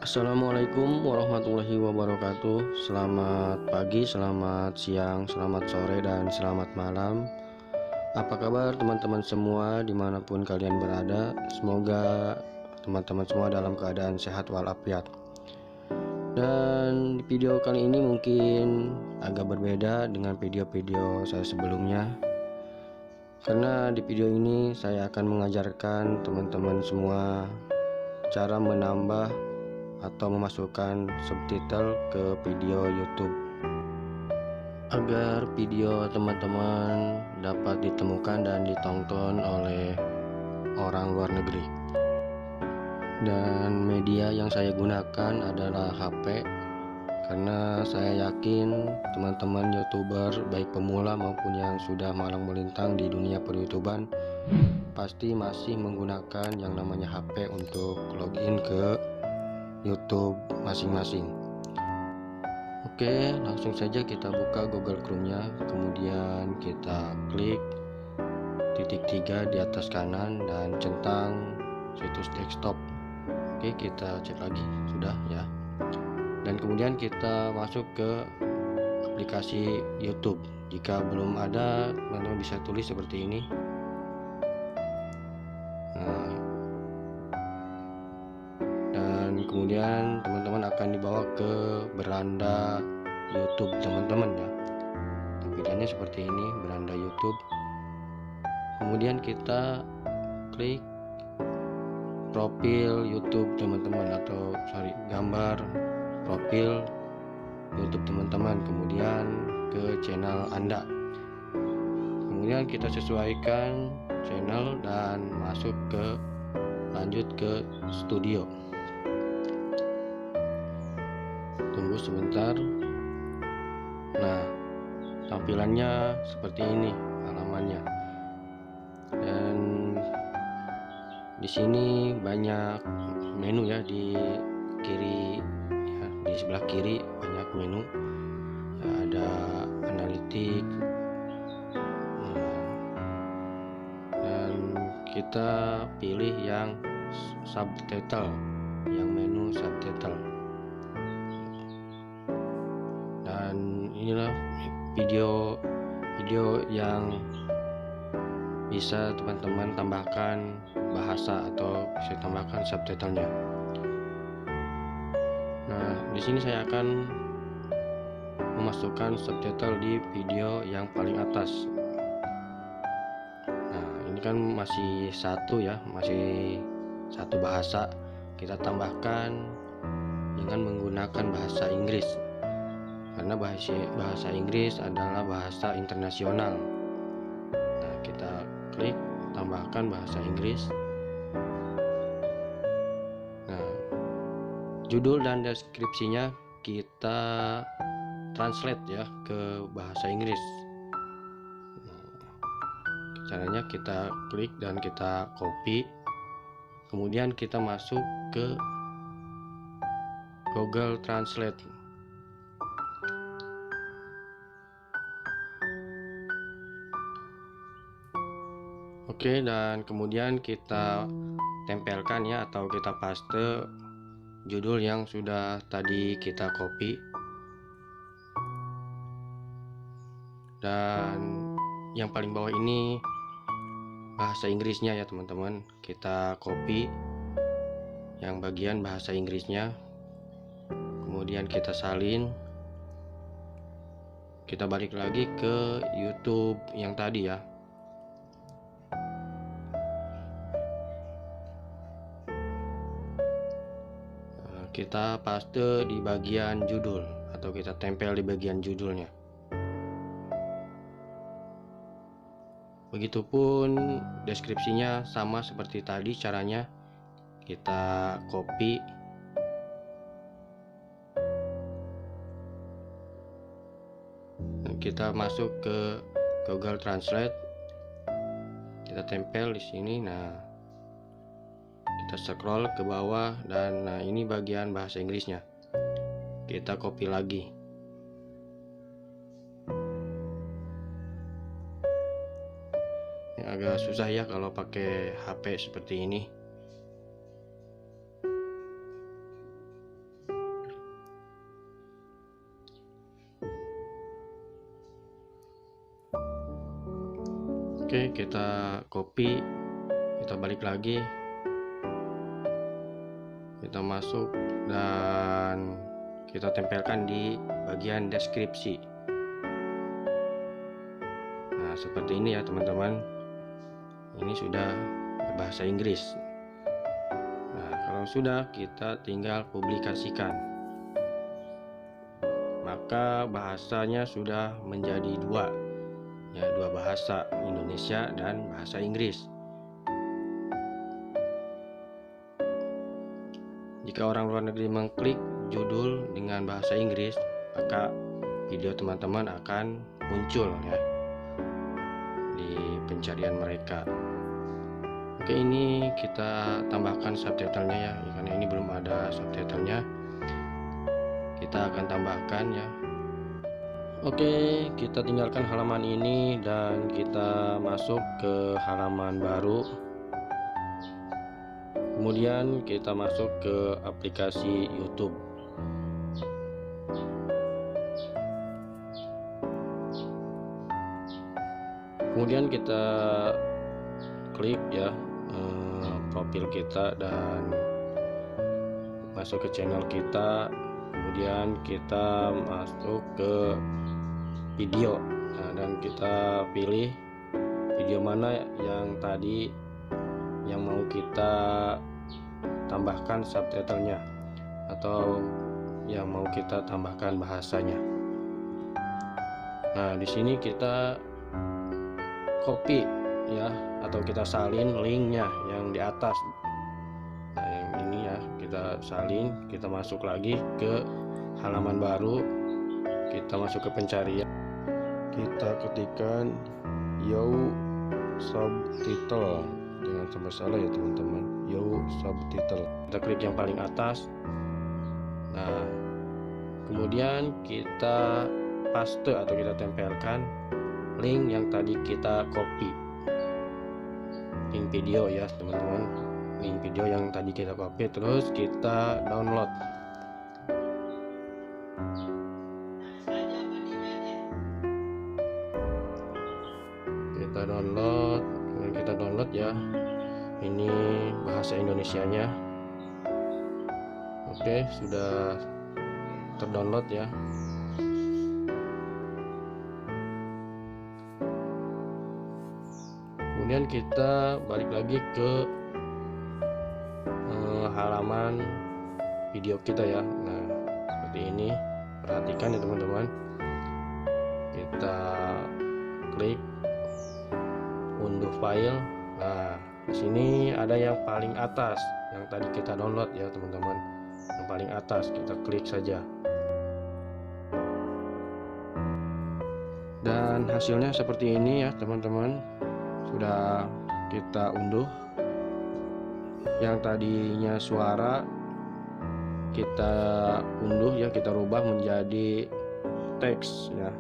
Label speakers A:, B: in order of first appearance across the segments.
A: Assalamualaikum warahmatullahi wabarakatuh. Selamat pagi, selamat siang, selamat sore, dan selamat malam. Apa kabar teman-teman semua dimanapun kalian berada? Semoga teman-teman semua dalam keadaan sehat walafiat. Dan di video kali ini mungkin agak berbeda dengan video-video saya sebelumnya, karena di video ini saya akan mengajarkan teman-teman semua cara menambah atau memasukkan subtitle ke video YouTube agar video teman-teman dapat ditemukan dan ditonton oleh orang luar negeri. Dan media yang saya gunakan adalah HP, karena saya yakin teman-teman YouTuber baik pemula maupun yang sudah malang melintang di dunia per-YouTuban pasti masih menggunakan yang namanya HP untuk login ke YouTube masing-masing. Oke, langsung saja kita buka Google Chrome-nya, kemudian kita klik titik 3 di atas kanan dan centang situs desktop. Oke, kita cek lagi, sudah ya. Dan kemudian kita masuk ke aplikasi YouTube. Jika belum ada, teman-teman bisa tulis seperti ini. Kemudian teman-teman akan dibawa ke beranda YouTube teman-teman ya. Tampilannya seperti ini, beranda YouTube. Kemudian kita klik profil YouTube teman-teman, atau gambar profil YouTube teman-teman, kemudian ke channel Anda. Kemudian kita sesuaikan channel dan lanjut ke studio. Tunggu sebentar. Nah, tampilannya seperti ini halamannya. Dan di sini banyak menu ya, di kiri ya, di sebelah kiri banyak menu ya, ada analitik. Dan kita pilih yang subtitle, yang menu subtitle. Inilah video yang bisa teman-teman tambahkan bahasa atau bisa tambahkan subtitlenya. Nah, di sini saya akan memasukkan subtitle di video yang paling atas. Nah, ini kan masih satu ya, masih satu bahasa. Kita tambahkan dengan menggunakan bahasa Inggris, karena bahasa Inggris adalah bahasa internasional. Nah, kita klik tambahkan bahasa Inggris. Nah, judul dan deskripsinya kita translate ya ke bahasa Inggris. Caranya kita klik dan kita copy, kemudian kita masuk ke Google Translate. Oke, dan kemudian kita tempelkan ya, atau kita paste judul yang sudah tadi kita copy. Dan yang paling bawah ini bahasa Inggrisnya ya teman-teman. Kita copy yang bagian bahasa Inggrisnya, kemudian kita salin. Kita balik lagi ke YouTube yang tadi ya. Kita paste di bagian judul, atau kita tempel di bagian judulnya. Begitupun deskripsinya sama seperti tadi caranya. Kita copy, dan kita masuk ke Google Translate. Kita tempel di sini. Nah, kita scroll ke bawah, dan nah ini bagian bahasa Inggrisnya. Kita copy lagi. Ini agak susah ya kalau pakai HP seperti ini. Oke, kita copy, kita balik lagi, kita masuk dan kita tempelkan di bagian deskripsi. Nah, seperti ini ya teman-teman. Ini sudah berbahasa Inggris. Nah, kalau sudah, kita tinggal publikasikan. Maka bahasanya sudah menjadi dua, ya, dua bahasa, Indonesia dan bahasa Inggris. Jika orang luar negeri mengklik judul dengan bahasa Inggris, maka video teman-teman akan muncul ya di pencarian mereka. Oke, ini kita tambahkan subtitlenya ya, karena ini belum ada subtitlenya. Kita akan tambahkan ya. Oke, kita tinggalkan halaman ini dan kita masuk ke halaman baru. Kemudian kita masuk ke aplikasi YouTube. Kemudian kita klik ya profil kita dan masuk ke channel kita. Kemudian kita masuk ke video, nah, dan kita pilih video mana yang tadi yang mau kita tambahkan subtitlenya atau yang mau kita tambahkan bahasanya. Nah, di sini kita copy ya, atau kita salin linknya yang di atas. Nah, yang ini ya kita salin, kita masuk lagi ke halaman baru, kita masuk ke pencarian, kita ketikkan Yo Subtitle, jangan sampai salah ya teman-teman, Yo Subtitle. Kita klik yang paling atas. Nah, kemudian kita paste atau kita tempelkan link yang tadi kita copy, link video ya teman-teman, link video yang tadi kita copy, terus kita download. Kita download ya, ini bahasa Indonesianya. Oke, sudah terdownload ya. Kemudian kita balik lagi ke halaman video kita ya. Nah, seperti ini, perhatikan ya teman-teman. Kita klik unduh file. Nah, di sini ada yang paling atas yang tadi kita download ya teman-teman. Yang paling atas kita klik saja. Dan hasilnya seperti ini ya teman-teman. Sudah kita unduh. Yang tadinya suara kita unduh ya, kita rubah menjadi teks ya.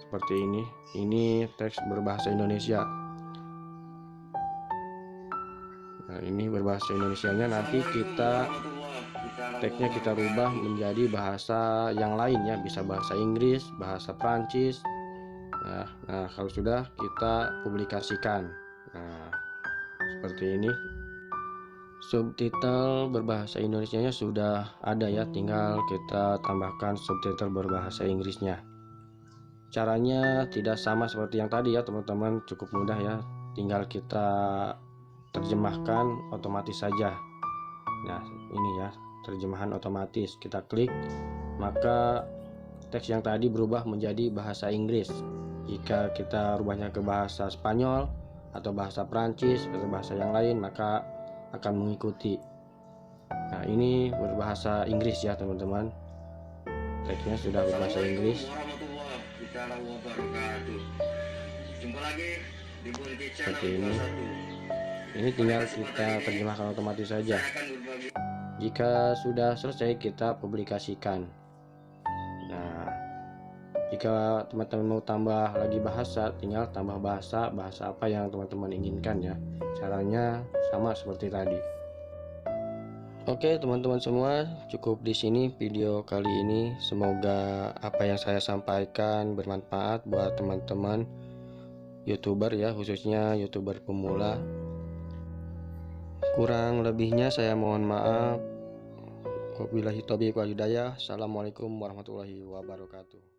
A: Seperti ini. Ini teks berbahasa Indonesia. Nah, ini berbahasa Indonesianya, nanti kita teksnya kita rubah menjadi bahasa yang lain ya, bisa bahasa Inggris, bahasa Prancis. Nah, kalau sudah kita publikasikan. Nah, seperti ini. Subtitle berbahasa Indonesianya sudah ada ya, tinggal kita tambahkan subtitle berbahasa Inggrisnya. Caranya tidak sama seperti yang tadi ya teman-teman, cukup mudah ya, tinggal kita terjemahkan otomatis saja. Nah, ini ya terjemahan otomatis, kita klik maka teks yang tadi berubah menjadi bahasa Inggris. Jika kita rubahnya ke bahasa Spanyol atau bahasa Prancis atau bahasa yang lain, maka akan mengikuti. Nah, ini berbahasa Inggris ya teman-teman, teksnya sudah berbahasa Inggris. Seperti ini. Ini tinggal kita terjemahkan otomatis saja. Jika sudah selesai, kita publikasikan. Nah, jika teman-teman mau tambah lagi bahasa, tinggal tambah bahasa apa yang teman-teman inginkan ya. Caranya sama seperti tadi. Oke teman-teman semua, cukup di sini video kali ini. Semoga apa yang saya sampaikan bermanfaat buat teman-teman YouTuber ya, khususnya YouTuber pemula. Kurang lebihnya saya mohon maaf. Wabillahi taufiq wal hidayah. Assalamualaikum warahmatullahi wabarakatuh.